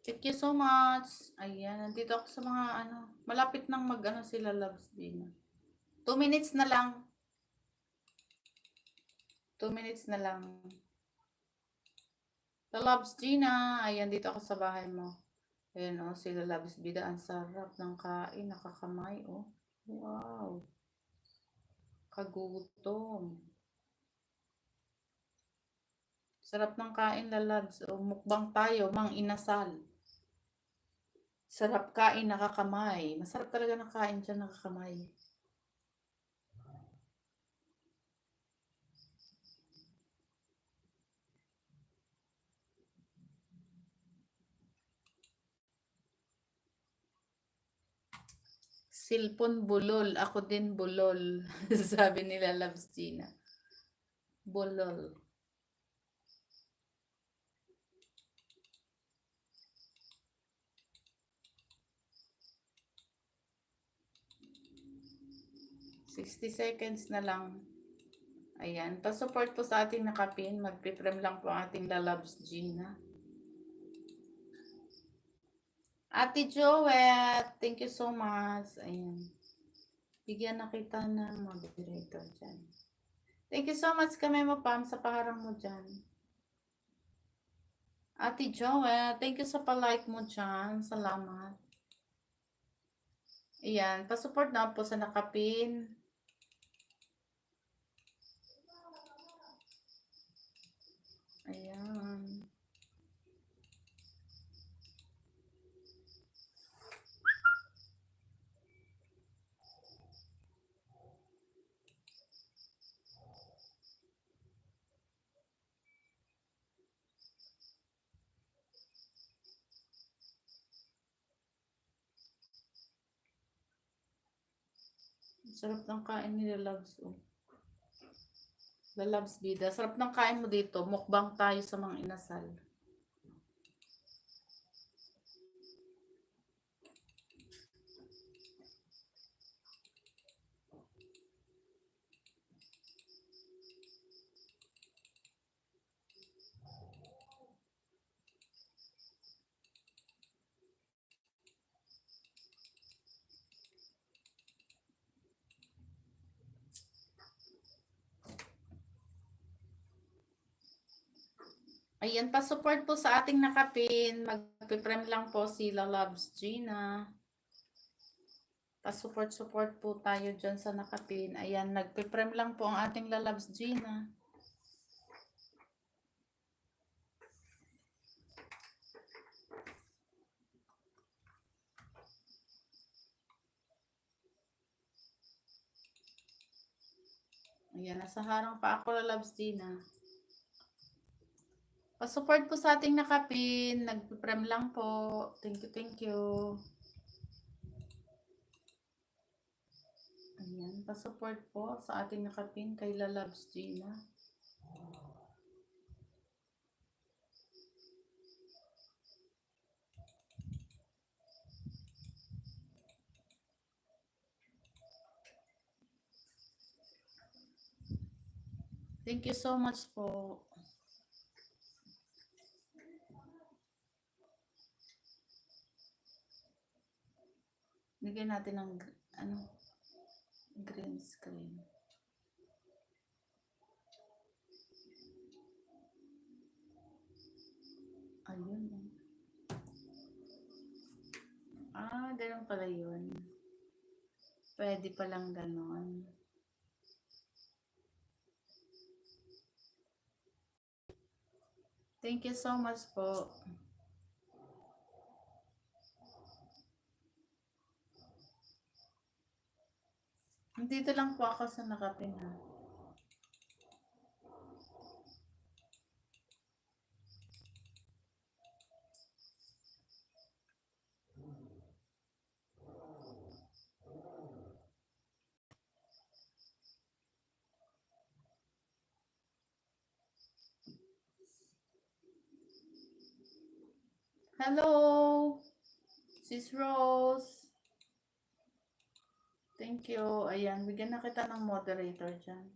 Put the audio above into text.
Thank you so much. Ayan, nandito ako sa mga ano, malapit nang mag-ano sila Loves Gina. 2 minutes na lang. 2 minutes na lang. The Loves Gina, ayan dito ako sa bahay mo. Ayan oh, sila Loves Bida, ang sarap ng kain, nakakamay oh. Wow. Kagutom. Sarap ng kain, lalabs. O, mukbang tayo, mang inasal. Sarap kain, nakakamay. Masarap talaga ng kain dyan, nakakamay. Silpon bulol. Ako din bulol. Sabi nila, Loves Gina. Bulol. $60 seconds na lang. Ayan. Pa-support po sa ating nakapin. Magpiprem lang po ang ating Loves Gina. Ate Joet, thank you so much. Ayan. Bigyan na kita ng moderator dyan. Thank you so much kami mo, Pam, sa paharang mo dyan. Ate Joet, thank you sa palike mo dyan. Salamat. Ayan, pa-support na po sa nakapin. Ayan. Sarap ng kain nila, Loves. Oh. Loves Bida. Sarap ng kain mo dito. Mukbang tayo sa mga inasal. Ayan, pa-support po sa ating nakapin. Magpiprem lang po sila Loves Gina. Pa-support po tayo dyan sa nakapin. Ayan, nagpiprem lang po ang ating Loves Gina. Ayan, nasa harang pa ako, Loves Gina. Pa-support po sa ating nakapin. Nagpiprem lang po. Thank you, thank you. Ayan, pa-support po sa ating nakapin kay Loves Gina. Thank you so much po. Bigyan natin ng green screen. Ayun. Ganun pala yun. Pwede palang ganun. Thank you so much po. Dito lang po ako sa nakapin ha. Hello, Sis Rose. Thank you. Ayan, bigyan na kita ng moderator dyan.